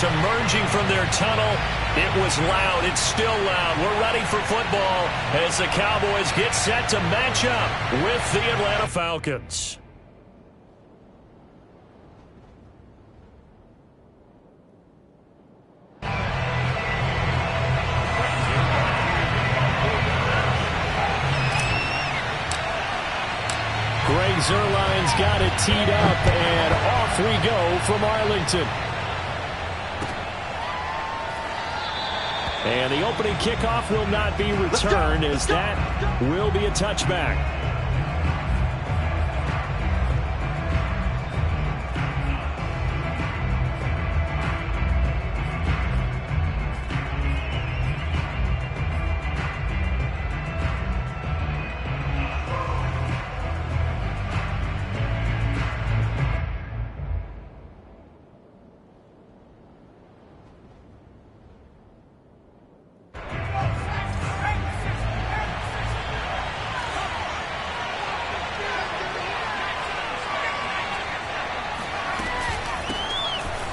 Defense emerging from their tunnel. It was loud. It's still loud. We're ready for football as the Cowboys get set to match up with the Atlanta Falcons. Greg Zuerlein's got it teed up, and off we go from Arlington. And the opening kickoff will not be returned, as that will be a touchback.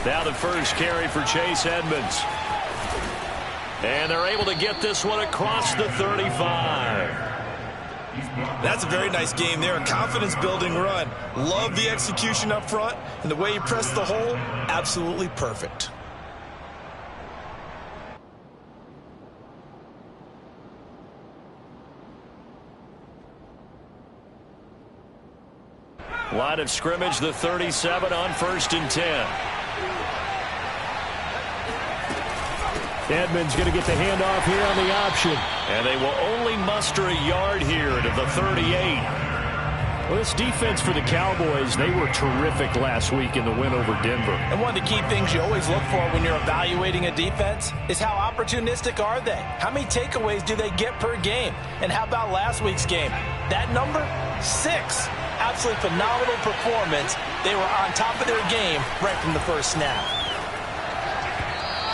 Now the first carry for Chase Edmonds. And they're able to get this one across the 35. That's a very nice game there. A confidence-building run. Love the execution up front. And the way he pressed the hole, absolutely perfect. Line of scrimmage, the 37 on 1st and 10. Edmonds going to get the handoff here on the option. And they will only muster a yard here to the 38. Well, this defense for the Cowboys, they were terrific last week in the win over Denver. And one of the key things you always look for when you're evaluating a defense is how opportunistic are they? How many takeaways do they get per game? And how about last week's game? That number? 6. Absolutely phenomenal performance. They were on top of their game right from the first snap.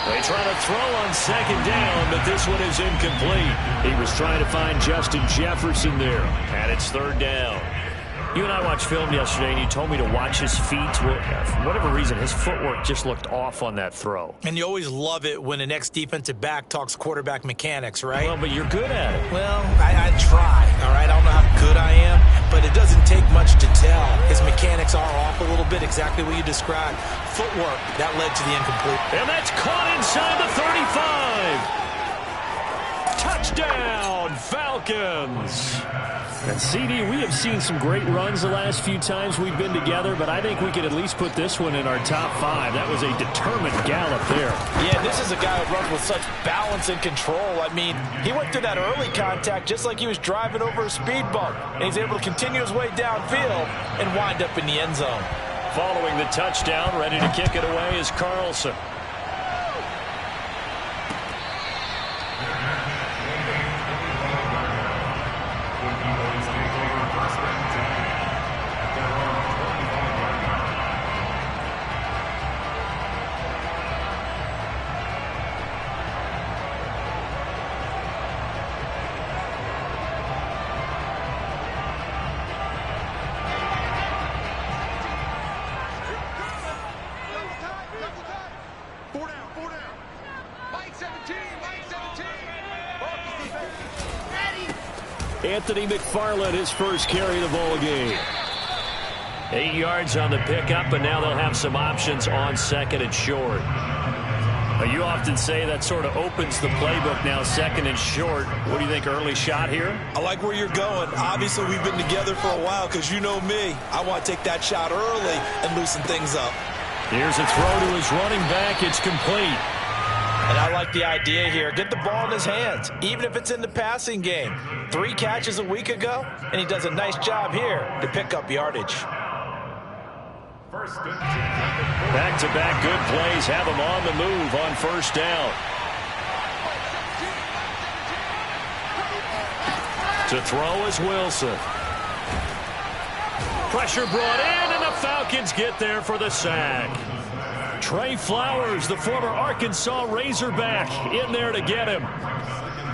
They try to throw on 2nd down, but this one is incomplete. He was trying to find Justin Jefferson there. And it's 3rd down. You and I watched film yesterday, and you told me to watch his feet. Well, for whatever reason, his footwork just looked off on that throw. And you always love it when an ex-defensive back talks quarterback mechanics, right? Well, but you're good at it. Well, I try, all right? I don't know how good I am, but it doesn't take much to tell. His mechanics are off a little bit, exactly what you described. Footwork, that led to the incomplete. And that's caught inside the 35. Touchdown, Falcons. And CD, we have seen some great runs the last few times we've been together, but I think we could at least put this one in our top 5. That was a determined gallop there. Yeah, this is a guy who runs with such balance and control. I mean, he went through that early contact just like he was driving over a speed bump, and he's able to continue his way downfield and wind up in the end zone. Following the touchdown, ready to kick it away is Carlson. Anthony McFarland, his first carry of the ball game. 8 yards on the pickup, and now they'll have some options on 2nd and short. You often say that sort of opens the playbook now, 2nd and short. What do you think, early shot here? I like where you're going. Obviously, we've been together for a while because you know me. I want to take that shot early and loosen things up. Here's a throw to his running back. It's complete. And I like the idea here. Get the ball in his hands, even if it's in the passing game. 3 catches a week ago, and he does a nice job here to pick up yardage. Back-to-back good plays have him on the move on 1st down. To throw is Wilson. Pressure brought in, and the Falcons get there for the sack. Trey Flowers, the former Arkansas Razorback, in there to get him.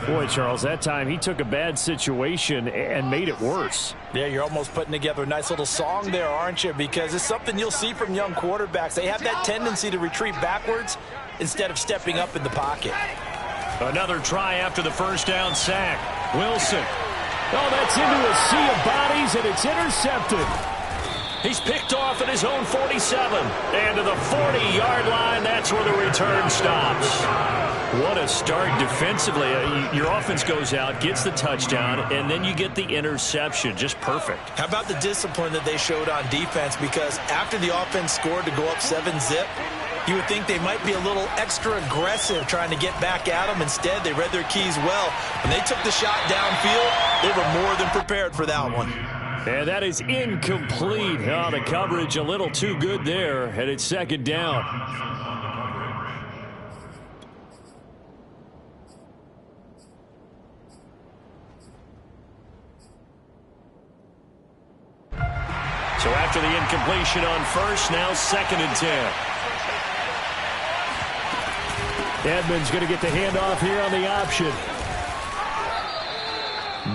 Boy, Charles, that time he took a bad situation and made it worse. Yeah, you're almost putting together a nice little song there, aren't you? Because it's something you'll see from young quarterbacks. They have that tendency to retreat backwards, instead of stepping up in the pocket. Another try after the first down sack. Wilson. Oh, that's into a sea of bodies, and it's intercepted. He's picked off at his own 47. And to the 40-yard line, that's where the return stops. What a start defensively. Your offense goes out, gets the touchdown, and then you get the interception. Just perfect. How about the discipline that they showed on defense? Because after the offense scored to go up 7-zip, you would think they might be a little extra aggressive trying to get back at them. Instead, they read their keys well. When they took the shot downfield, they were more than prepared for that one. And that is incomplete. Oh, the coverage a little too good there, and it's second down. So after the incompletion on first, now second and 10. Edmonds going to get the handoff here on the option.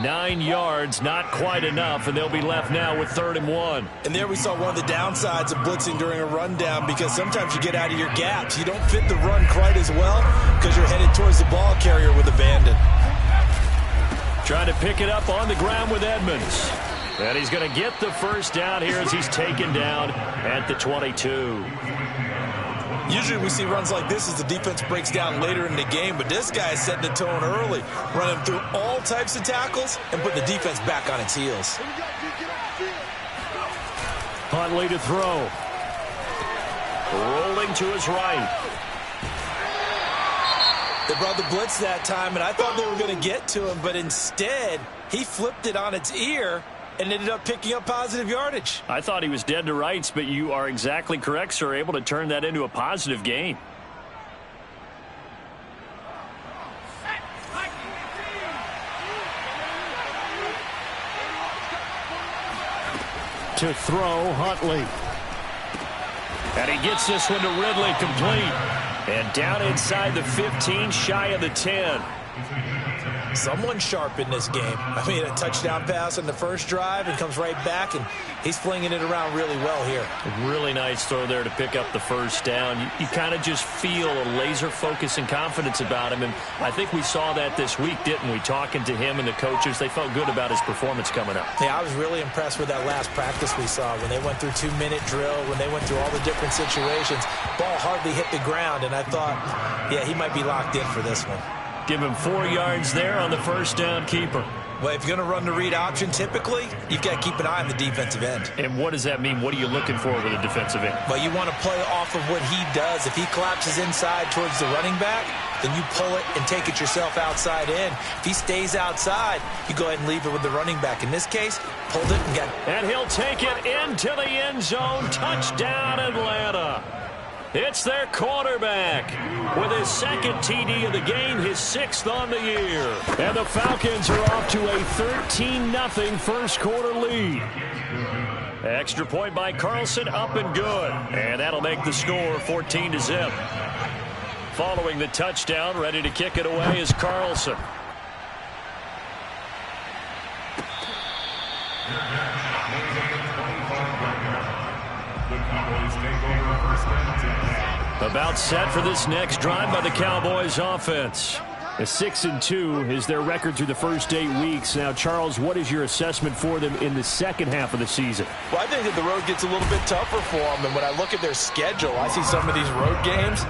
9 yards, not quite enough, and they'll be left now with 3rd and 1. And there we saw one of the downsides of blitzing during a rundown, because sometimes you get out of your gaps. You don't fit the run quite as well because you're headed towards the ball carrier with abandon. Trying to pick it up on the ground with Edmonds. And he's going to get the first down here as he's taken down at the 22. Usually we see runs like this as the defense breaks down later in the game, but this guy is setting the tone early, running through all types of tackles and putting the defense back on its heels. Huntley to throw. Rolling to his right. They brought the blitz that time, and I thought they were going to get to him, but instead he flipped it on its ear and ended up picking up positive yardage. I thought he was dead to rights, but you are exactly correct, sir. Able to turn that into a positive gain. To throw, Huntley. And he gets this one to Ridley, complete. And down inside the 15, shy of the 10. Someone sharp in this game. I mean, a touchdown pass on the first drive and comes right back, and he's flinging it around really well here. A really nice throw there to pick up the first down. You kind of just feel a laser focus and confidence about him, and I think we saw that this week, didn't we? Talking to him and the coaches, they felt good about his performance coming up. Yeah, I was really impressed with that last practice we saw when they went through 2-minute drill, when they went through all the different situations. Ball hardly hit the ground, and I thought, yeah, he might be locked in for this one. Give him 4 yards there on the first down keeper. Well, if you're going to run the read option, typically, you've got to keep an eye on the defensive end. And what does that mean? What are you looking for with a defensive end? Well, you want to play off of what he does. If he collapses inside towards the running back, then you pull it and take it yourself outside in. If he stays outside, you go ahead and leave it with the running back. In this case, pulled it and got it. And he'll take it into the end zone. Touchdown, Atlanta. It's their quarterback with his second TD of the game, his 6th on the year. And the Falcons are off to a 13-0 first quarter lead. Extra point by Carlson, up and good. And that'll make the score 14-0. Following the touchdown, ready to kick it away is Carlson. About set for this next drive by the Cowboys offense. A 6-2 is their record through the first 8 weeks. Now, Charles, what is your assessment for them in the second half of the season? Well, I think that the road gets a little bit tougher for them. And when I look at their schedule, I see some of these road games,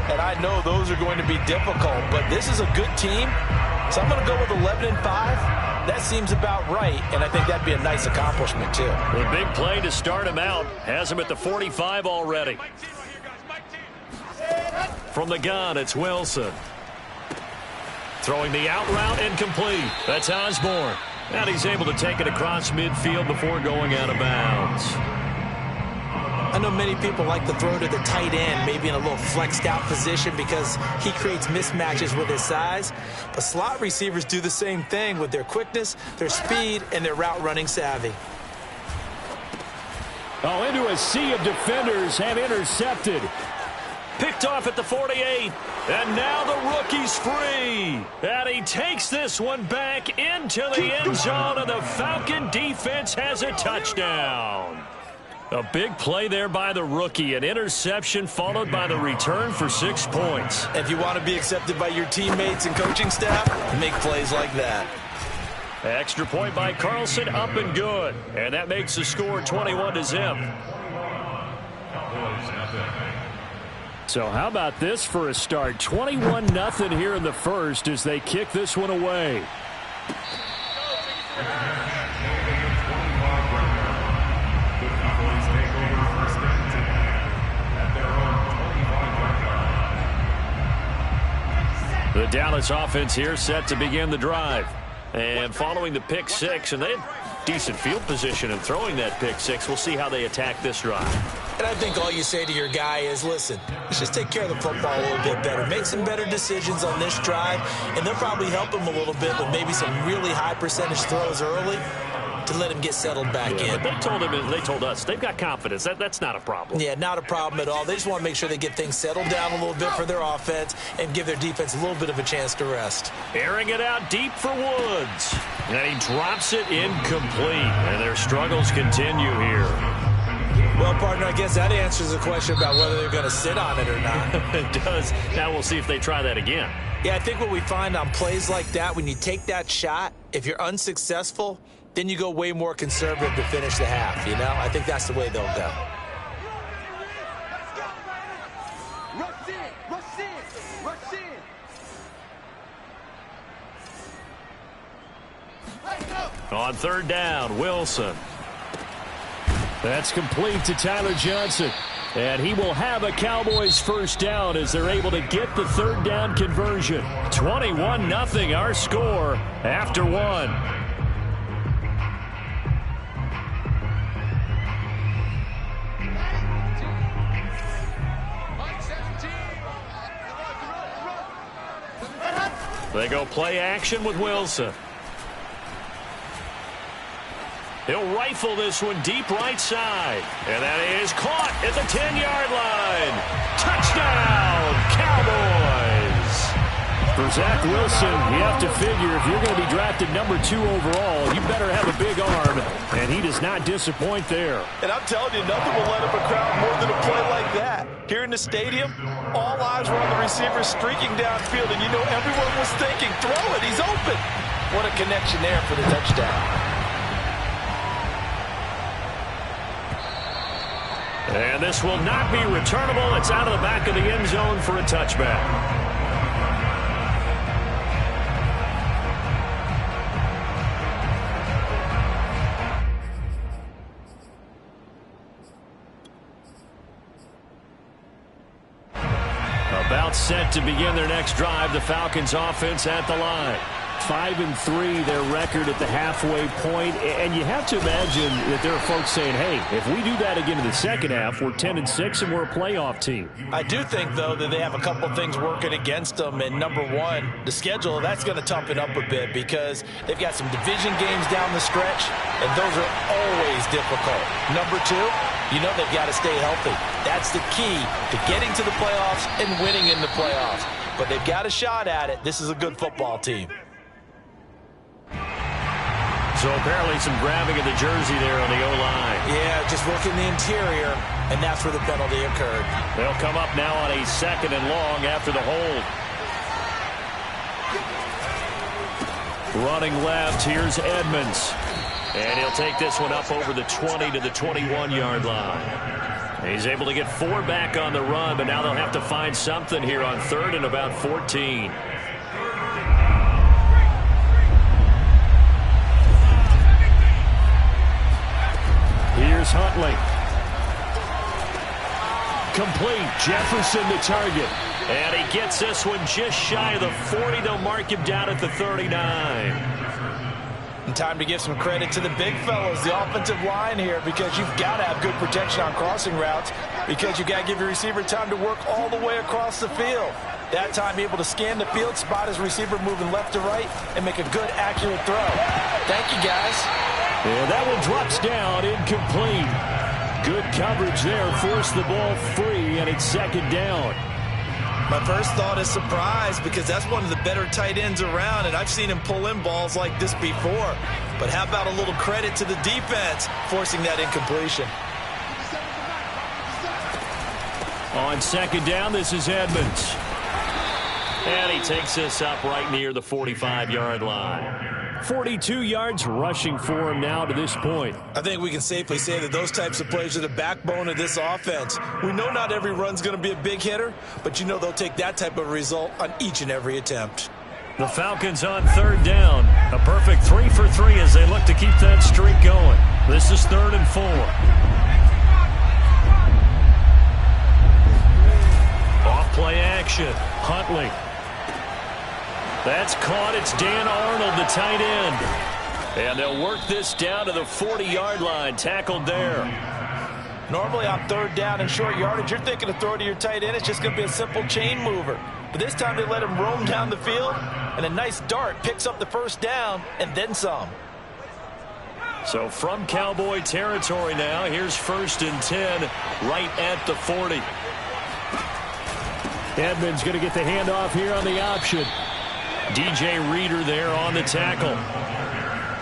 and I know those are going to be difficult. But this is a good team, so I'm going to go with 11-5. That seems about right, and I think that'd be a nice accomplishment, too. The big play to start him out has him at the 45 already. From the gun, it's Wilson. Throwing the out route, incomplete. That's Osborne. And he's able to take it across midfield before going out of bounds. I know many people like to throw to the tight end, maybe in a little flexed out position because he creates mismatches with his size. But slot receivers do the same thing with their quickness, their speed, and their route running savvy. Oh, into a sea of defenders and intercepted. Picked off at the 48. And now the rookie's free. And he takes this one back into the end zone, and the Falcon defense has a touchdown. A big play there by the rookie. An interception followed by the return for 6 points. If you want to be accepted by your teammates and coaching staff, make plays like that. Extra point by Carlson, up and good. And that makes the score 21-0. So how about this for a start? 21-0 here in the first as they kick this one away. The Dallas offense here set to begin the drive. And following the pick six, and they had decent field position in throwing that pick six. We'll see how they attack this drive. And I think all you say to your guy is, listen, let's just take care of the football a little bit better. Make some better decisions on this drive, and they'll probably help him a little bit with maybe some really high percentage throws early to let him get settled back in. But they told us they've got confidence. That's not a problem. Yeah, not a problem at all. They just want to make sure they get things settled down a little bit for their offense and give their defense a little bit of a chance to rest. Airing it out deep for Woods. And he drops it incomplete. And their struggles continue here. Well, partner, I guess that answers the question about whether they're going to sit on it or not. It does. Now we'll see if they try that again. Yeah, I think what we find on plays like that, when you take that shot, if you're unsuccessful, then you go way more conservative to finish the half, you know? I think that's the way they'll go. On third down, Wilson. That's complete to Tyler Johnson. And he will have a Cowboys first down as they're able to get the third down conversion. 21-0 our score after one. They go play action with Wilson. He'll rifle this one deep right side. And that is caught at the 10-yard line. Touchdown, Cowboys. For Zach Wilson, you have to figure if you're going to be drafted number 2 overall, you better have a big arm. And he does not disappoint there. And I'm telling you, nothing will light up a crowd more than a play like that. Here in the stadium, all eyes were on the receiver streaking downfield, and you know everyone was thinking, throw it, he's open. What a connection there for the touchdown. And this will not be returnable. It's out of the back of the end zone for a touchback. About set to begin their next drive, the Falcons offense at the line. 5-3 their record at the halfway point, and you have to imagine that there are folks saying, hey, if we do that again in the second half, we're 10-6 and we're a playoff team. I do think, though, that they have a couple things working against them, and number one, the schedule, that's going to toughen up a bit because they've got some division games down the stretch, and those are always difficult. Number two, you know they've got to stay healthy. That's the key to getting to the playoffs and winning in the playoffs. But they've got a shot at it. This is a good football team. So apparently some grabbing of the jersey there on the O-line. Yeah, just working the interior, and that's where the penalty occurred. They'll come up now on a 2nd and long after the hold. Running left, here's Edmonds. And he'll take this one up over the 20 to the 21-yard line. He's able to get 4 back on the run, but now they'll have to find something here on 3rd and about 14. Here's Huntley. Complete. Jefferson the target. And he gets this one just shy of the 40. They'll mark him down at the 39. And time to give some credit to the big fellas, the offensive line here, because you've got to have good protection on crossing routes because you've got to give your receiver time to work all the way across the field. That time able to scan the field, spot his receiver moving left to right, and make a good, accurate throw. Thank you, guys. And that one drops down, incomplete. Good coverage there, forced the ball free, and it's 2nd down. My first thought is surprise because that's one of the better tight ends around, and I've seen him pull in balls like this before. But how about a little credit to the defense forcing that incompletion? On second down, this is Edmonds. And he takes this up right near the 45-yard line. 42 yards rushing for him now to this point. I think we can safely say that those types of plays are the backbone of this offense. We know not every run's going to be a big hitter, but you know they'll take that type of result on each and every attempt. The Falcons on third down. A perfect 3 for 3 as they look to keep that streak going. This is 3rd and 4. Off play action. Huntley. That's caught. It's Dan Arnold, the tight end. And they'll work this down to the 40-yard line. Tackled there. Normally on third down and short yardage, you're thinking to throw to your tight end. It's just going to be a simple chain mover. But this time they let him roam down the field, and a nice dart picks up the first down and then some. So from Cowboy territory now, here's 1st and 10 right at the 40. Edmonds going to get the handoff here on the option. DJ Reader there on the tackle.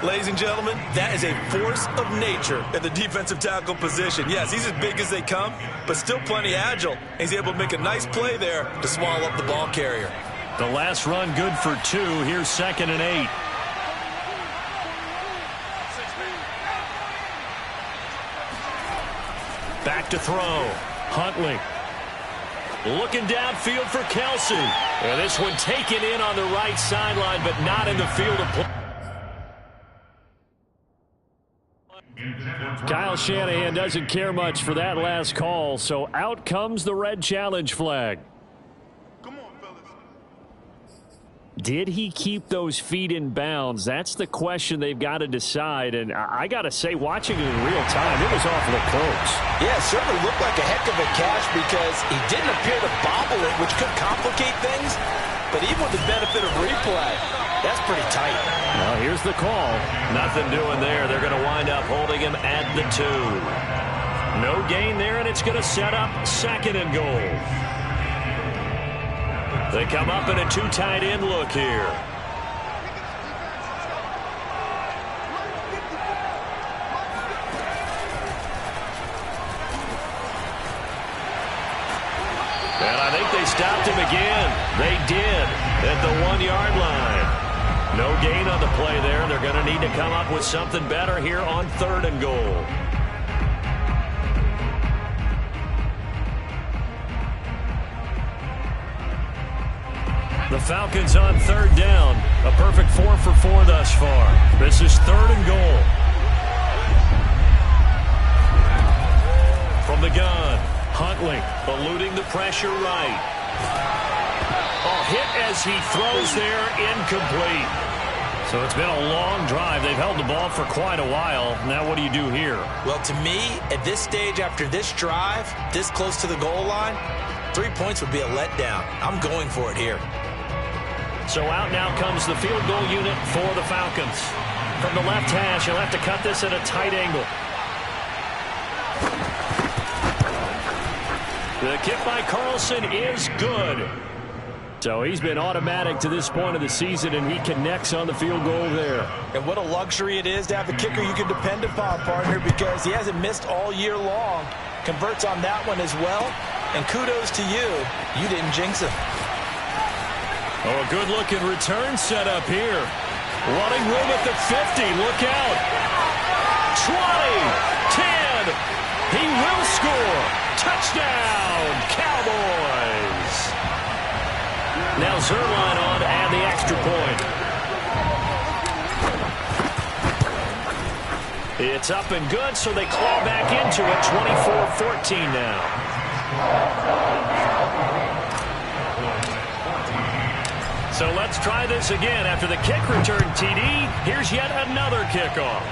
Ladies and gentlemen, that is a force of nature at the defensive tackle position. Yes, he's as big as they come, but still plenty agile. He's able to make a nice play there to swallow up the ball carrier. The last run good for 2. Here's 2nd and 8. Back to throw. Huntley. Looking downfield for Kelsey. And this one taken in on the right sideline, but not in the field of play. Kyle Shanahan doesn't care much for that last call, so out comes the red challenge flag. Did he keep those feet in bounds? That's the question they've got to decide. And I got to say, watching it in real time, it was awfully close. Yeah, it certainly looked like a heck of a catch because he didn't appear to bobble it, which could complicate things. But even with the benefit of replay, that's pretty tight. Now here's the call. Nothing doing there. They're going to wind up holding him at the 2. No gain there, and it's going to set up 2nd and goal. They come up in a 2 tight end look here. And I think they stopped him again. They did at the 1-yard line. No gain on the play there. They're going to need to come up with something better here on 3rd and goal. The Falcons on 3rd down. A perfect 4 for 4 thus far. This is 3rd and goal. From the gun, Huntley eluding the pressure right. Oh, hit as he throws there, incomplete. So it's been a long drive. They've held the ball for quite a while. Now what do you do here? Well, to me, at this stage after this drive, this close to the goal line, 3 points would be a letdown. I'm going for it here. So out now comes the field goal unit for the Falcons. From the left hash, he'll have to cut this at a tight angle. The kick by Carlson is good. So he's been automatic to this point of the season, and he connects on the field goal there. And what a luxury it is to have a kicker you can depend upon, partner, because he hasn't missed all year long. Converts on that one as well. And kudos to you. You didn't jinx him. Oh, a good-looking return set up here. Running room at the 50. Look out. 20, 10. He will score. Touchdown, Cowboys. Now Zuerlein on and the extra point. It's up and good, so they claw back into it. 24-14 now. So let's try this again. After the kick return TD, here's yet another kickoff.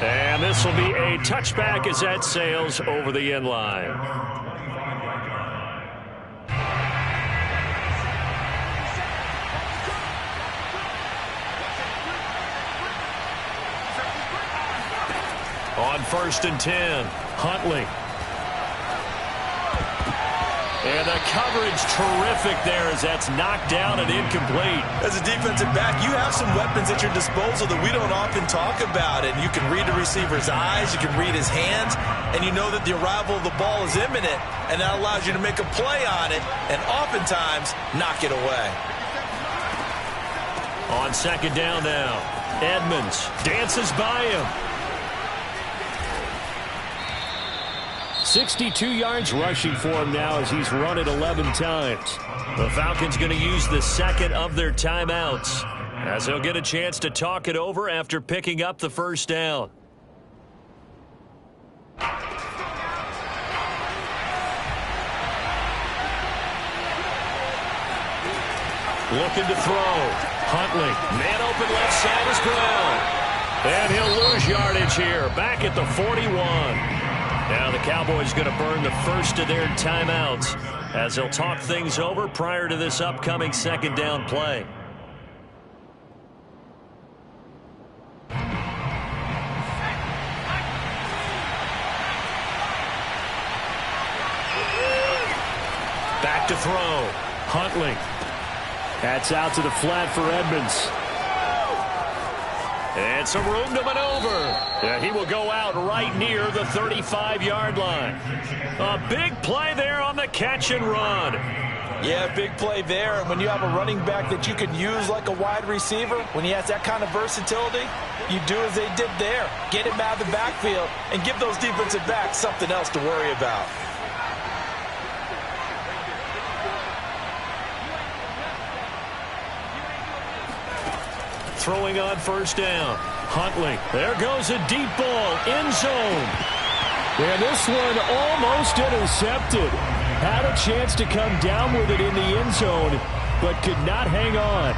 And this will be a touchback as that sails over the end line. On 1st and 10, Huntley. And the coverage terrific there as that's knocked down and incomplete. As a defensive back, you have some weapons at your disposal that we don't often talk about. And you can read the receiver's eyes, you can read his hands, and you know that the arrival of the ball is imminent, and that allows you to make a play on it and oftentimes knock it away. On second down now, Edmonds dances by him. 62 yards rushing for him now as he's run it 11 times. The Falcons going to use the second of their timeouts as he'll get a chance to talk it over after picking up the first down. Looking to throw. Huntley, man open left side is Brown. And he'll lose yardage here, back at the 41. Now the Cowboys going to burn the first of their timeouts as they'll talk things over prior to this upcoming second down play. Back to throw. Huntley. That's out to the flat for Edmonds. And some room to maneuver. He will go out right near the 35-yard line. A big play there on the catch and run. Yeah, big play there. And when you have a running back that you can use like a wide receiver, when he has that kind of versatility, you do as they did there. Get him out of the backfield and give those defensive backs something else to worry about. Throwing on first down. Huntley. There goes a deep ball. End zone. And this one almost intercepted. Had a chance to come down with it in the end zone, but could not hang on.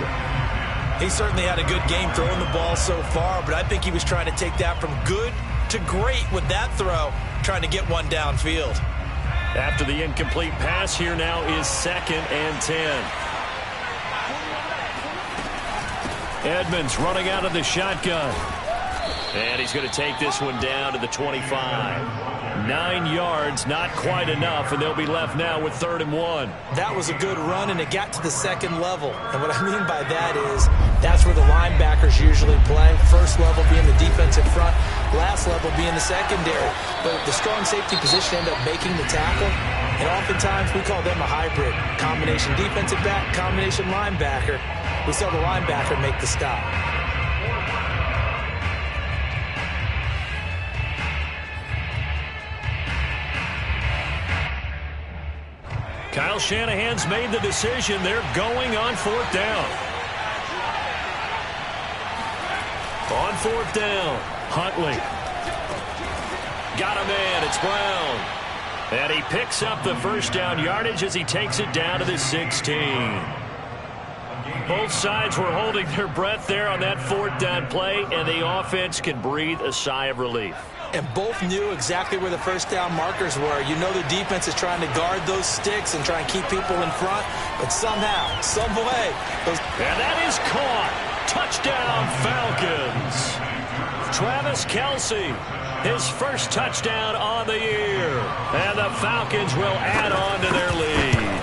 He certainly had a good game throwing the ball so far, but I think he was trying to take that from good to great with that throw, trying to get one downfield. After the incomplete pass, here now is 2nd and 10. Edmonds running out of the shotgun. And he's going to take this one down to the 25. 9 yards, not quite enough, and they'll be left now with 3rd and 1. That was a good run, and it got to the second level. And what I mean by that is that's where the linebackers usually play. First level being the defensive front, last level being the secondary. But the strong safety position ended up making the tackle, and oftentimes we call them a hybrid. Combination defensive back, combination linebacker. We saw the linebacker make the stop. Kyle Shanahan's made the decision. They're going on 4th down. On 4th down, Huntley. Got a man. It's Brown. And he picks up the first down yardage as he takes it down to the 16. Both sides were holding their breath there on that 4th down play, and the offense can breathe a sigh of relief. And both knew exactly where the first down markers were. You know the defense is trying to guard those sticks and try and keep people in front, but somehow, some way. And that is caught. Touchdown, Falcons. Travis Kelce, his first touchdown on the year. And the Falcons will add on to their lead.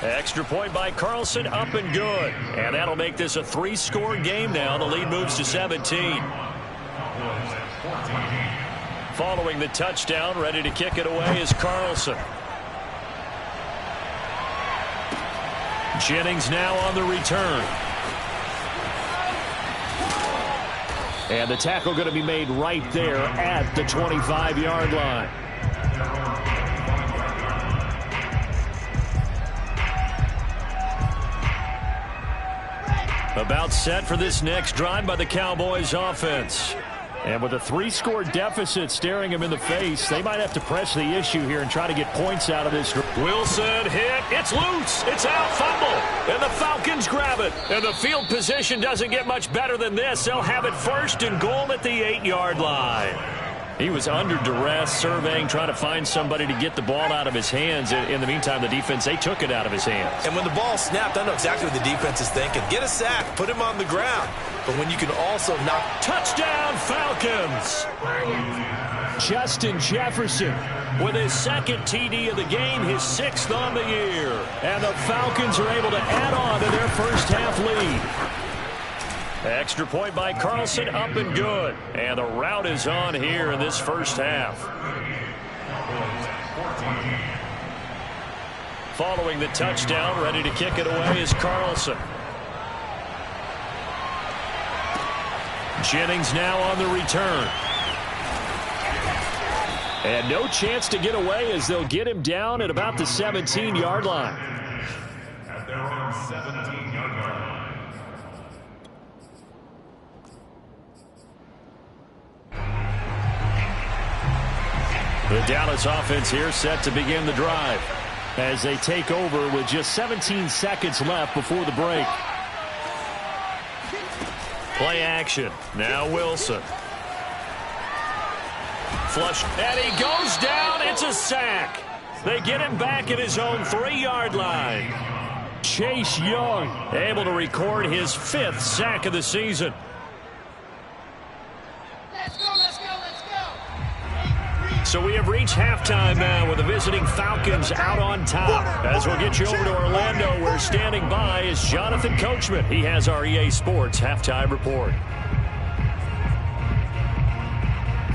Extra point by Carlson, up and good. And that'll make this a 3-score game now. The lead moves to 17. Following the touchdown, ready to kick it away is Carlson. Jennings now on the return. And the tackle going to be made right there at the 25-yard line. About set for this next drive by the Cowboys offense. And with a 3-score deficit staring him in the face, they might have to press the issue here and try to get points out of this. Wilson hit. It's loose. It's out. Fumble. And the Falcons grab it. And the field position doesn't get much better than this. They'll have it 1st and goal at the 8-yard line. He was under duress, surveying, trying to find somebody to get the ball out of his hands. In the meantime, the defense, they took it out of his hands. And when the ball snapped, I know exactly what the defense is thinking. Get a sack, put him on the ground. But when you can also knock... Touchdown, Falcons! Justin Jefferson with his second TD of the game, his 6th on the year. And the Falcons are able to add on to their first half lead. Extra point by Carlson, up and good. And the rout is on here in this first half. Following the touchdown, ready to kick it away is Carlson. Jennings now on the return. And no chance to get away as they'll get him down at about the 17-yard line. At their own 17-yard line. The Dallas offense here set to begin the drive as they take over with just 17 seconds left before the break. Play action. Now Wilson. Flush. And he goes down. It's a sack. They get him back at his own 3-yard line. Chase Young able to record his 5th sack of the season. Let's go, let's go, let's go. So we have reached halftime now with the visiting Falcons out on top. As we'll get you over to Orlando, where standing by is Jonathan Coachman. He has our EA Sports halftime report.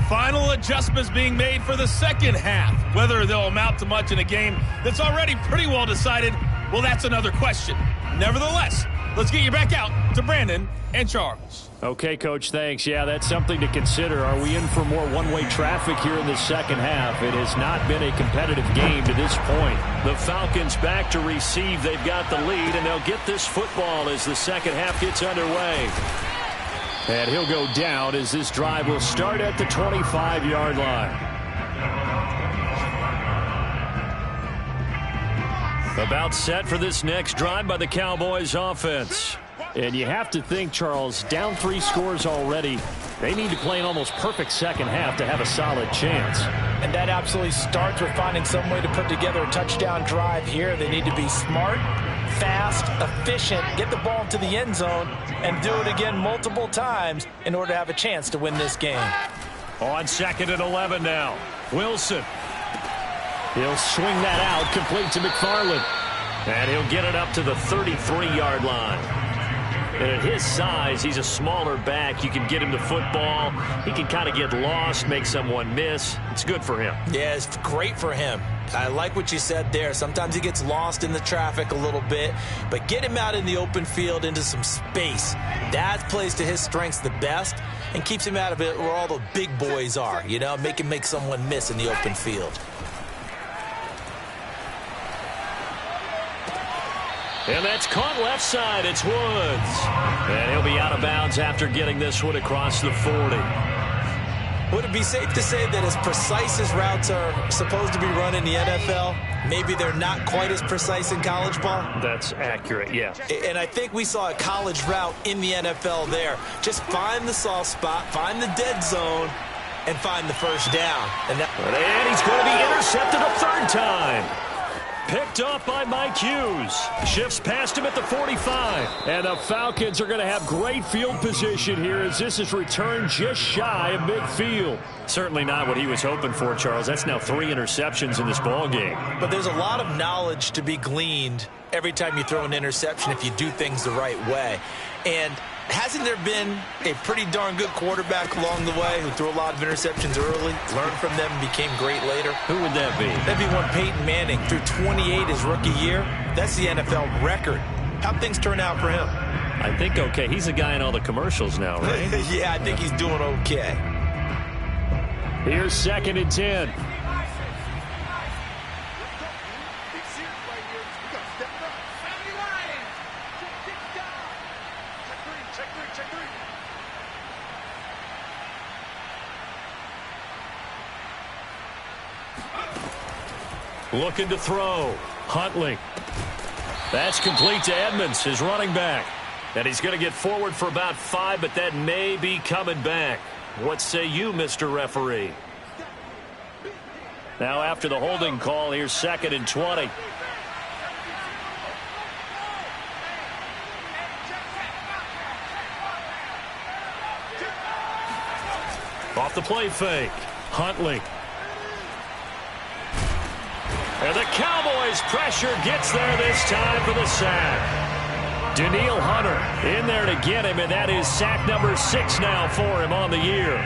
Final adjustments being made for the second half. Whether they'll amount to much in a game that's already pretty well decided, well, that's another question. Nevertheless, let's get you back out to Brandon and Charles. Okay, Coach, thanks. Yeah, that's something to consider. Are we in for more one-way traffic here in the second half? It has not been a competitive game to this point. The Falcons back to receive. They've got the lead, and they'll get this football as the second half gets underway. And he'll go down as this drive will start at the 25-yard line. About set for this next drive by the Cowboys offense. And you have to think, Charles, down 3 scores already. They need to play an almost perfect second half to have a solid chance. And that absolutely starts with finding some way to put together a touchdown drive here. They need to be smart, fast, efficient, get the ball to the end zone, and do it again multiple times in order to have a chance to win this game. On 2nd and 11 now. Wilson. He'll swing that out, complete to McFarland. And he'll get it up to the 33-yard line. And at his size, he's a smaller back. You can get him the football. He can kind of get lost, make someone miss. It's good for him. Yeah, it's great for him. I like what you said there. Sometimes he gets lost in the traffic a little bit, but get him out in the open field into some space. That plays to his strengths the best and keeps him out of it where all the big boys are, you know, make him make someone miss in the open field. And that's caught left side. It's Woods. And he'll be out of bounds after getting this one across the 40. Would it be safe to say that as precise as routes are supposed to be run in the NFL, maybe they're not quite as precise in college ball? That's accurate, yeah. And I think we saw a college route in the NFL there. Just find the soft spot, find the dead zone, and find the first down. And he's going to be intercepted a 3rd time. Picked off by Mike Hughes. Shifts past him at the 45. And the Falcons are going to have great field position here as this is returned just shy of midfield. Certainly not what he was hoping for, Charles. That's now 3 interceptions in this ball game. But there's a lot of knowledge to be gleaned every time you throw an interception if you do things the right way. And hasn't there been a pretty darn good quarterback along the way who threw a lot of interceptions early, learned from them, and became great later? Who would that be? That'd be one Peyton Manning. Threw 28 his rookie year. That's the NFL record. How'd things turn out for him? I think okay. He's a guy in all the commercials now, right? Yeah, I think he's doing okay. Here's 2nd and 10. Looking to throw. Huntley. That's complete to Edmonds, his running back. And he's going to get forward for about 5, but that may be coming back. What say you, Mr. Referee? Now after the holding call, here's 2nd and 20. Off the play fake. Huntley. And the Cowboys pressure gets there this time for the sack. Danielle Hunter in there to get him, and that is sack number 6 now for him on the year.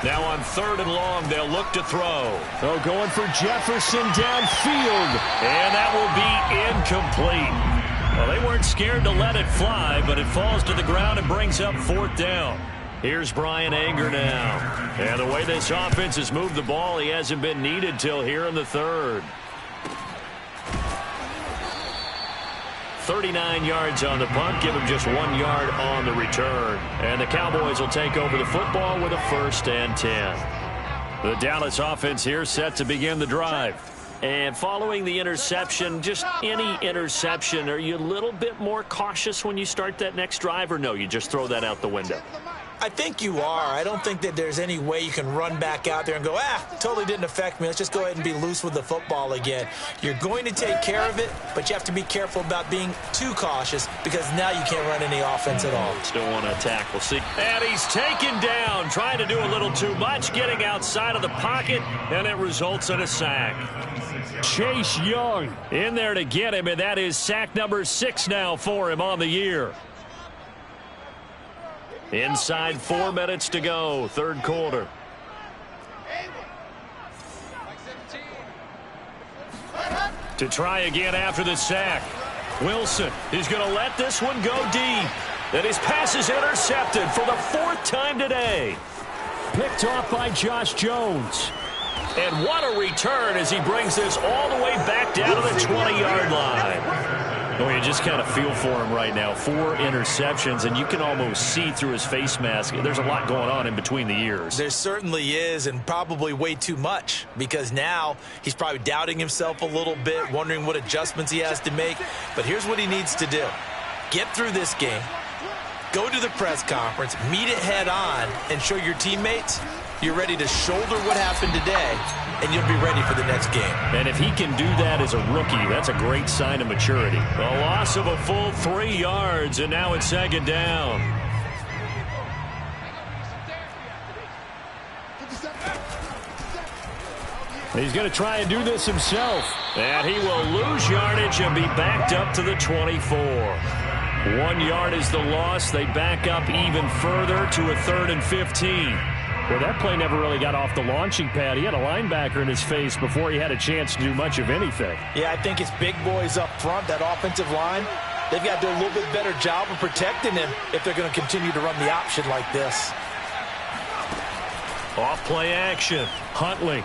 Now on 3rd and long, they'll look to throw. Oh, going for Jefferson downfield. And that will be incomplete. Well, they weren't scared to let it fly, but it falls to the ground and brings up 4th down. Here's Brian Anger now. And the way this offense has moved the ball, he hasn't been needed till here in the 3rd. 39 yards on the punt, give him just 1 yard on the return. And the Cowboys will take over the football with a 1st and 10. The Dallas offense here set to begin the drive. And following the interception, just any interception, are you a little bit more cautious when you start that next drive, or no, you just throw that out the window? I think you are. I don't think that there's any way you can run back out there and go, totally didn't affect me. Let's just go ahead and be loose with the football again. You're going to take care of it, but you have to be careful about being too cautious because now you can't run any offense at all. Still want to attack. We'll see. And he's taken down, trying to do a little too much, getting outside of the pocket, and it results in a sack. Chase Young in there to get him, and that is sack number 6 now for him on the year. Inside 4 minutes to go, 3rd quarter. To try again after the sack. Wilson is going to let this one go deep. And his pass is intercepted for the 4th time today. Picked off by Josh Jones. And what a return as he brings this all the way back down to the 20-yard line. Well, you just kind of feel for him right now. 4 interceptions, and you can almost see through his face mask. There's a lot going on in between the ears. There certainly is, and probably way too much, because now he's probably doubting himself a little bit, wondering what adjustments he has to make. But here's what he needs to do. Get through this game, go to the press conference, meet it head on, and show your teammates you're ready to shoulder what happened today, and you'll be ready for the next game. And if he can do that as a rookie, that's a great sign of maturity. A loss of a full 3 yards, and now it's 2nd down. He's going to try and do this himself. And he will lose yardage and be backed up to the 24. 1 yard is the loss. They back up even further to a 3rd and 15. Well, that play never really got off the launching pad. He had a linebacker in his face before he had a chance to do much of anything. Yeah, I think it's big boys up front, that offensive line. They've got to do a little bit better job of protecting him if they're going to continue to run the option like this. Off play action. Huntley.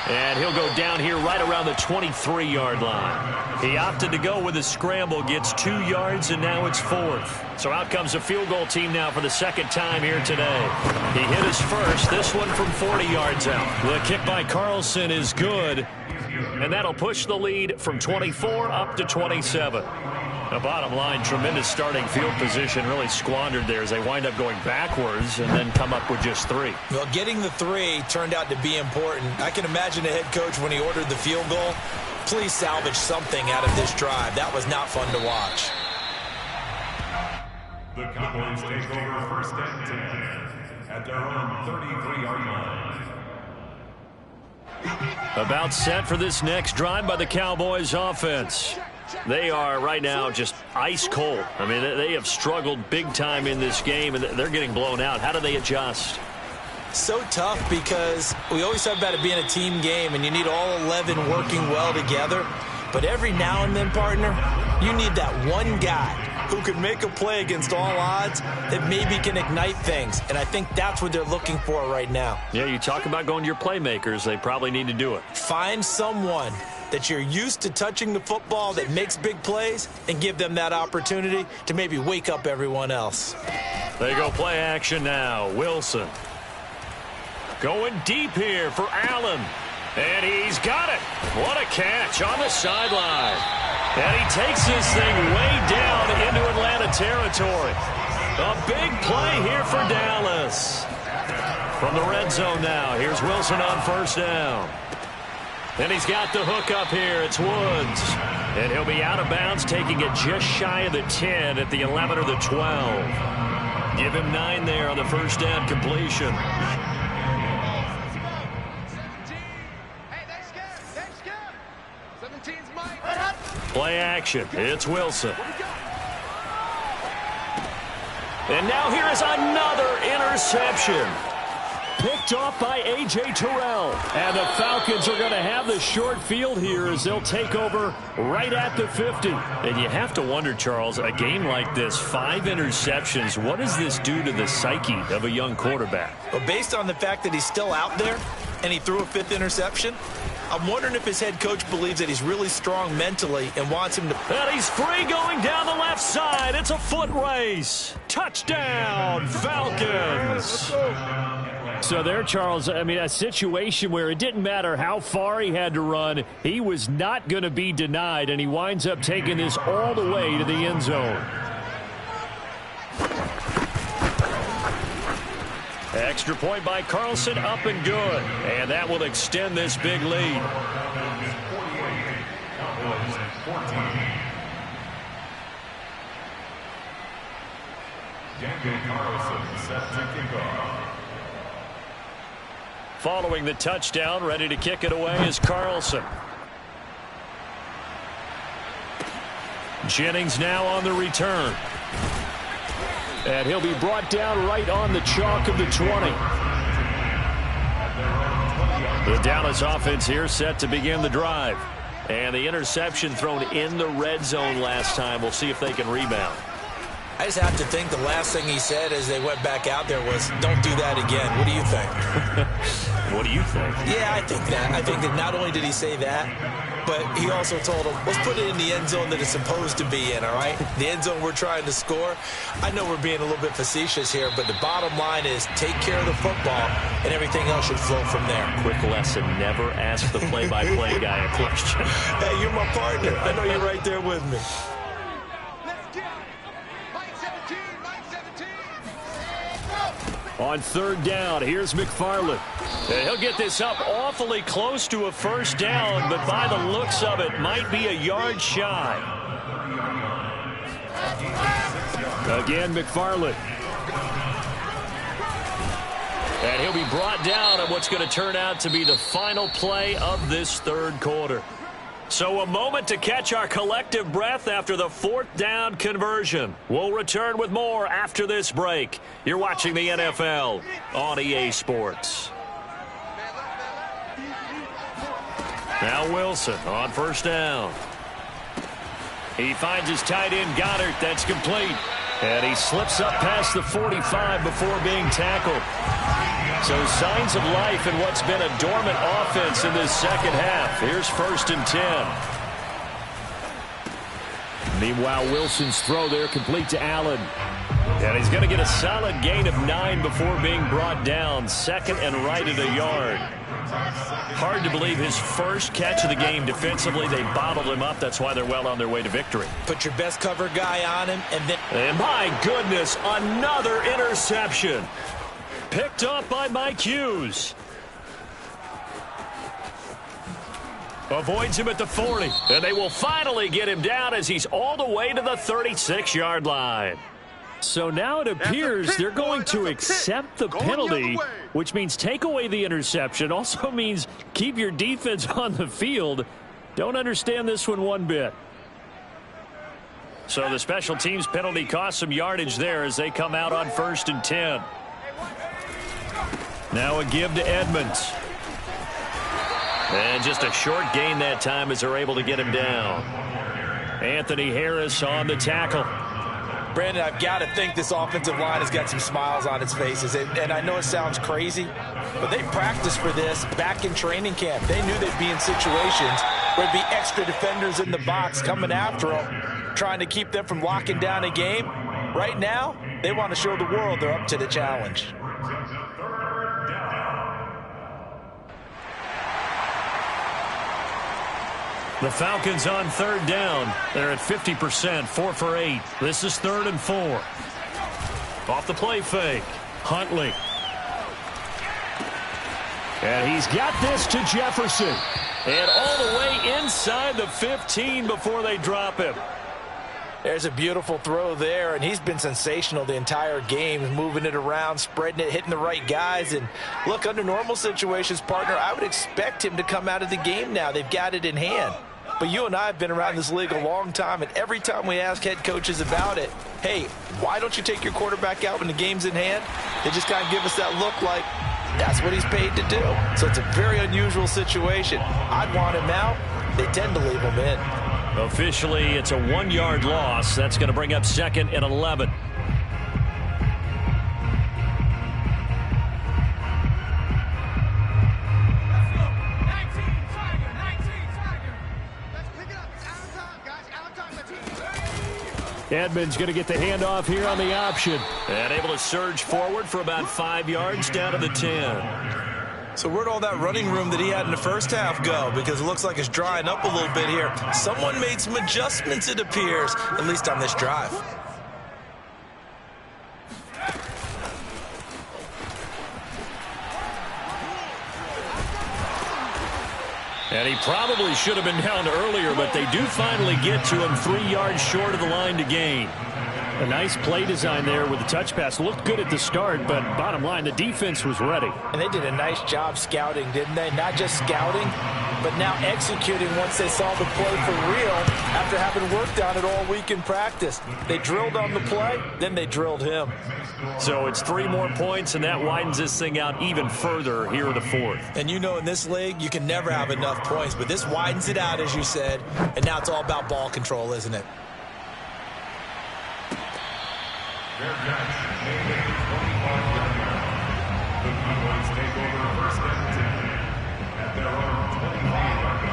And he'll go down here right around the 23-yard line. He opted to go with a scramble, gets 2 yards, and now it's 4th. So out comes a field goal team now for the 2nd time here today. He hit his first, this one from 40 yards out. The kick by Carlson is good, and that'll push the lead from 24 up to 27. The bottom line, tremendous starting field position, really squandered there as they wind up going backwards and then come up with just 3. Well, getting the 3 turned out to be important. I can imagine the head coach when he ordered the field goal, please salvage something out of this drive. That was not fun to watch. The Cowboys take over 1st and 10 at their own 33-yard line. About set for this next drive by the Cowboys offense. They are right now just ice cold. I mean, they have struggled big time in this game, and they're getting blown out. How do they adjust? So tough because we always talk about it being a team game, and you need all 11 working well together. But every now and then, partner, you need that one guy who can make a play against all odds that maybe can ignite things. And I think that's what they're looking for right now. Yeah, you talk about going to your playmakers. They probably need to do it. Find someone that you're used to touching the football that makes big plays and give them that opportunity to maybe wake up everyone else. They go play action now. Wilson going deep here for Allen. And he's got it. What a catch on the sideline. And he takes this thing way down into Atlanta territory. A big play here for Dallas. From the red zone now, here's Wilson on 1st down. And he's got the hook up here. It's Woods. And he'll be out of bounds, taking it just shy of the 10 at the 11 or the 12. Give him 9 there on the first down completion. Play action. It's Wilson. And now here is another interception. Picked off by A.J. Terrell. And the Falcons are going to have the short field here as they'll take over right at the 50. And you have to wonder, Charles, a game like this, 5 interceptions, what does this do to the psyche of a young quarterback? Well, based on the fact that he's still out there and he threw a 5th interception, I'm wondering if his head coach believes that he's really strong mentally and wants him to... And he's free going down the left side. It's a foot race. Touchdown, Falcons. So there, Charles, I mean, a situation where it didn't matter how far he had to run. He was not going to be denied, and he winds up taking this all the way to the end zone. Extra point by Carlson, up and good. And that will extend this big lead. Daniel Carlson set to kick off. Following the touchdown, ready to kick it away is Carlson. Jennings now on the return. And he'll be brought down right on the chalk of the 20. The Dallas offense here set to begin the drive. And the interception thrown in the red zone last time. We'll see if they can rebound. I just have to think the last thing he said as they went back out there was, don't do that again. What do you think? What do you think? Yeah, I think that. I think that not only did he say that, but he also told him, let's put it in the end zone that it's supposed to be in, all right? The end zone we're trying to score. I know we're being a little bit facetious here, but the bottom line is take care of the football, and everything else should flow from there. Quick lesson, never ask the play-by-play guy a question. Hey, you're my partner. I know you're right there with me. On third down, here's McFarland. And he'll get this up awfully close to a first down, but by the looks of it, might be a yard shy. Again, McFarland. And he'll be brought down on what's going to turn out to be the final play of this third quarter. So a moment to catch our collective breath after the 4th down conversion. We'll return with more after this break. You're watching the NFL on EA Sports. Now Wilson on first down. He finds his tight end Goddard. That's complete. And he slips up past the 45 before being tackled. So signs of life in what's been a dormant offense in this second half. Here's 1st and 10. Meanwhile, Wilson's throw there complete to Allen. And he's going to get a solid gain of 9 before being brought down. Second and right at a yard. Hard to believe his first catch of the game defensively. They bottled him up. That's why they're well on their way to victory. Put your best cover guy on him, and then... And my goodness, another interception. Picked up by Mike Hughes. Avoids him at the 40. And they will finally get him down as he's all the way to the 36-yard line. So now it appears they're going to accept the penalty, which means take away the interception. Also means keep your defense on the field. Don't understand this one bit. So the special teams penalty cost some yardage there as they come out on 1st and 10. Now a give to Edmonds. And just a short gain that time as they're able to get him down. Anthony Harris on the tackle. Brandon, I've got to think this offensive line has got some smiles on its faces. And I know it sounds crazy, but they practiced for this back in training camp. They knew they'd be in situations where there'd be extra defenders in the box coming after them, trying to keep them from locking down a game. Right now, they want to show the world they're up to the challenge. The Falcons on third down. They're at 50%, 4 for 8. This is 3rd and 4. Off the play fake. Huntley. And he's got this to Jefferson. And all the way inside the 15 before they drop him. There's a beautiful throw there, and he's been sensational the entire game, moving it around, spreading it, hitting the right guys. And look, under normal situations, partner, I would expect him to come out of the game now. They've got it in hand. But you and I have been around this league a long time, and every time we ask head coaches about it, hey, why don't you take your quarterback out when the game's in hand? They just kind of give us that look like that's what he's paid to do. So it's a very unusual situation. I'd want him out. They tend to leave him in. Officially, it's a 1-yard loss. That's going to bring up 2nd and 11. Edmonds going to get the handoff here on the option. And able to surge forward for about 5 yards down to the 10. So where'd all that running room that he had in the first half go? Because it looks like it's drying up a little bit here. Someone made some adjustments, it appears, at least on this drive. And he probably should have been down earlier, but they do finally get to him 3 yards short of the line to gain. A nice play design there with the touch pass. Looked good at the start, but bottom line, the defense was ready. And they did a nice job scouting, didn't they? Not just scouting, but now executing once they saw the play for real after having worked on it all week in practice. They drilled on the play, then they drilled him. So it's 3 more points, and that widens this thing out even further here in the 4th. And you know in this league, you can never have enough points, but this widens it out, as you said, and now it's all about ball control, isn't it?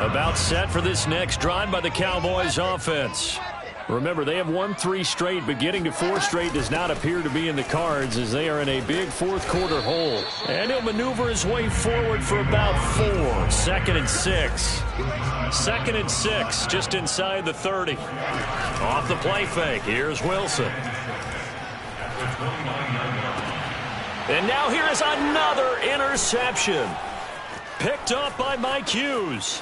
About set for this next drive by the Cowboys offense. Remember, they have won 3 straight, but getting to 4 straight does not appear to be in the cards as they are in a big 4th quarter hole. And he'll maneuver his way forward for about 4. 2nd and 6. 2nd and 6, just inside the 30. Off the play fake, here's Wilson. And now here is another interception. Picked up by Mike Hughes.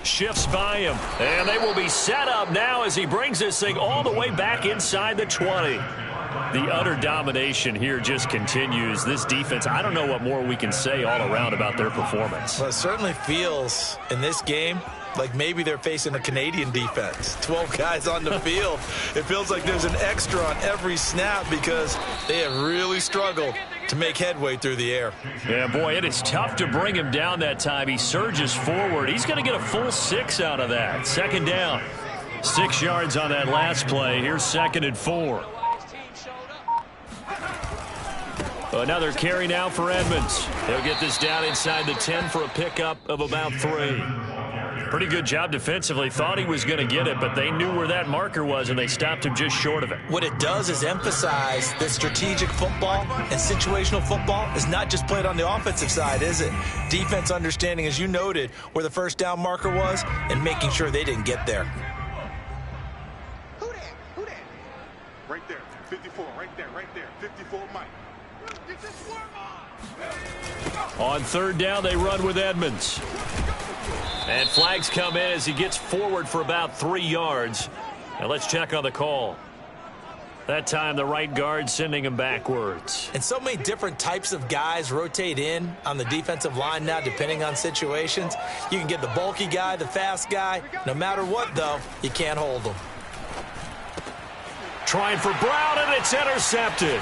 Shifts by him. And they will be set up now as he brings this thing all the way back inside the 20. The utter domination here just continues. This defense, I don't know what more we can say all around about their performance. Well, it certainly feels in this game like maybe they're facing a Canadian defense. 12 guys on the field. It feels like there's an extra on every snap because they have really struggled to make headway through the air. Yeah, boy, it is tough to bring him down that time. He surges forward. He's going to get a full 6 out of that. 2nd down. 6 yards on that last play. Here's 2nd and 4. Another carry now for Edmonds. He'll get this down inside the 10 for a pickup of about 3. Pretty good job defensively. Thought he was going to get it, but they knew where that marker was, and they stopped him just short of it. What it does is emphasize that strategic football and situational football is not just played on the offensive side, is it? Defense understanding, as you noted, where the first down marker was and making sure they didn't get there. Who that? Who that? Right there, 54, right there, 54 Mike. Get this swarm On 3rd down, they run with Edmonds. And flags come in as he gets forward for about 3 yards. Now let's check on the call. That time the right guard sending him backwards. And so many different types of guys rotate in on the defensive line now depending on situations. You can get the bulky guy, the fast guy. No matter what, though, you can't hold them. Trying for Brown, and it's intercepted.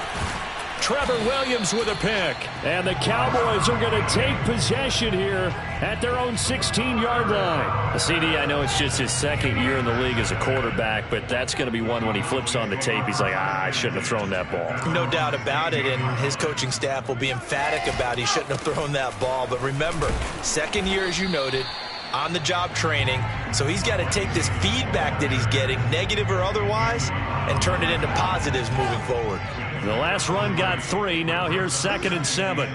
Trevor Williams with a pick. And the Cowboys are going to take possession here at their own 16-yard line. CD, I know it's just his 2nd year in the league as a quarterback, but that's going to be one when he flips on the tape, he's like, I shouldn't have thrown that ball. No doubt about it, and his coaching staff will be emphatic about he shouldn't have thrown that ball. But remember, 2nd year, as you noted, on-the-job training, so he's got to take this feedback that he's getting, negative or otherwise, and turn it into positives moving forward. The last run got 3. Now here's 2nd and 7.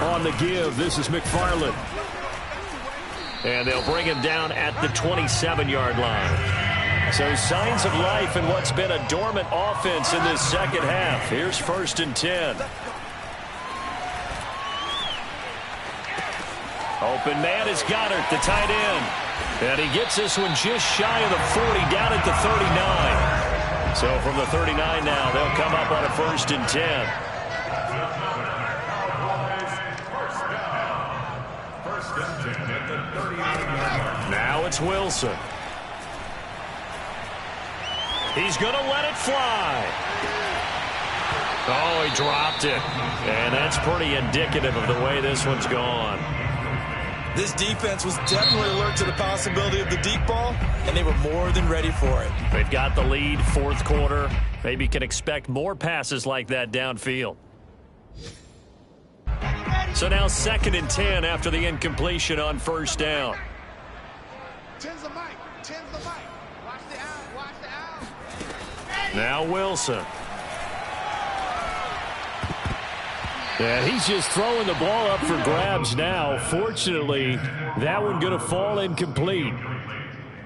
On the give, this is McFarland. And they'll bring him down at the 27-yard line. So signs of life in what's been a dormant offense in this 2nd half. Here's 1st and 10. Open man is Goddard, the tight end. And he gets this one just shy of the 40, down at the 39. So from the 39 now, they'll come up on a 1st and 10. Now it's Wilson. He's going to let it fly. Oh, he dropped it. And that's pretty indicative of the way this one's gone. This defense was definitely alert to the possibility of the deep ball, and they were more than ready for it. They've got the lead, 4th quarter. Maybe you can expect more passes like that downfield. So now 2nd and 10 after the incompletion on 1st down. Tens the mic. Watch the out. Now Wilson. And he's just throwing the ball up for grabs now. Fortunately, that one going to fall incomplete.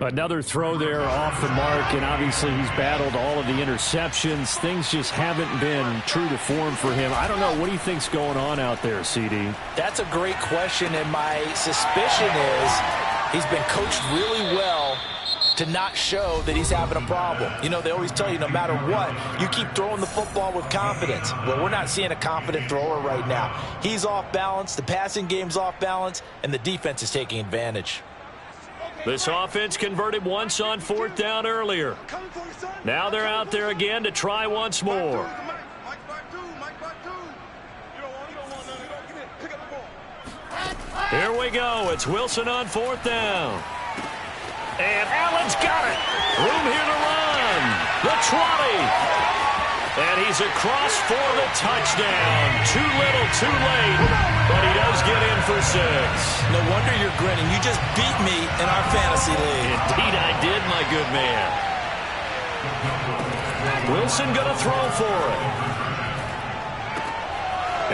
Another throw there off the mark, and obviously he's battled all of the interceptions. Things just haven't been true to form for him. I don't know. What do you think's going on out there, CD? That's a great question, and my suspicion is he's been coached really well to not show that he's having a problem. You know, they always tell you no matter what, you keep throwing the football with confidence. Well, we're not seeing a confident thrower right now. He's off balance, the passing game's off balance, and the defense is taking advantage. This offense converted once on 4th down earlier. Now they're out there again to try once more. Here we go. It's Wilson on 4th down. And Allen's got it. Room here to run. The 20. And he's across for the touchdown. Too little, too late. But he does get in for 6. No wonder you're grinning. You just beat me in our fantasy league. Indeed I did, my good man. Wilson going to throw for it.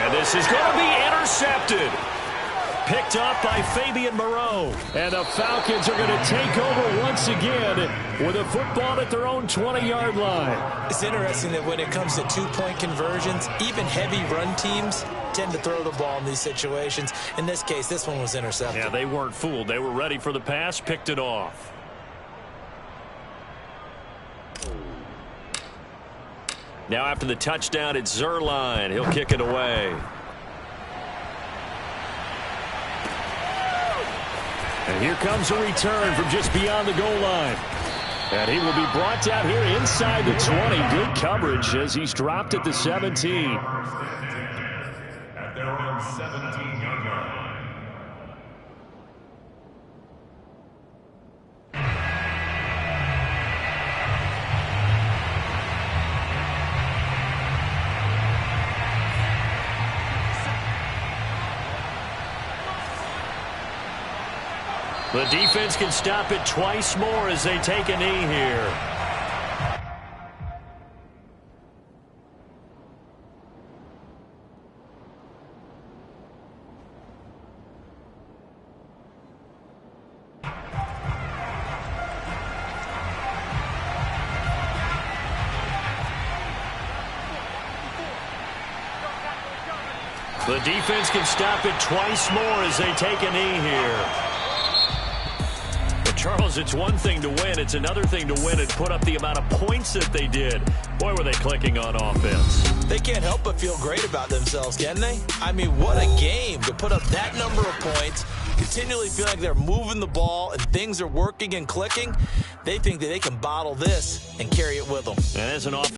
And this is going to be intercepted. Picked up by Fabian Moreau. And the Falcons are going to take over once again with a football at their own 20-yard line. It's interesting that when it comes to 2-point conversions, even heavy run teams tend to throw the ball in these situations. In this case, this one was intercepted. Yeah, they weren't fooled. They were ready for the pass, picked it off. Now after the touchdown, it's Zuerlein. He'll kick it away. And here comes a return from just beyond the goal line. And he will be brought down here inside the 20. Good coverage as he's dropped at the 17. At their own 17-yard line. The defense can stop it twice more as they take a knee here. The defense can stop it twice more as they take a knee here. Charles, it's one thing to win. It's another thing to win and put up the amount of points that they did. Boy, were they clicking on offense. They can't help but feel great about themselves, can they? I mean, what a game to put up that number of points, continually feel like they're moving the ball and things are working and clicking. They think that they can bottle this and carry it with them. And as an offense,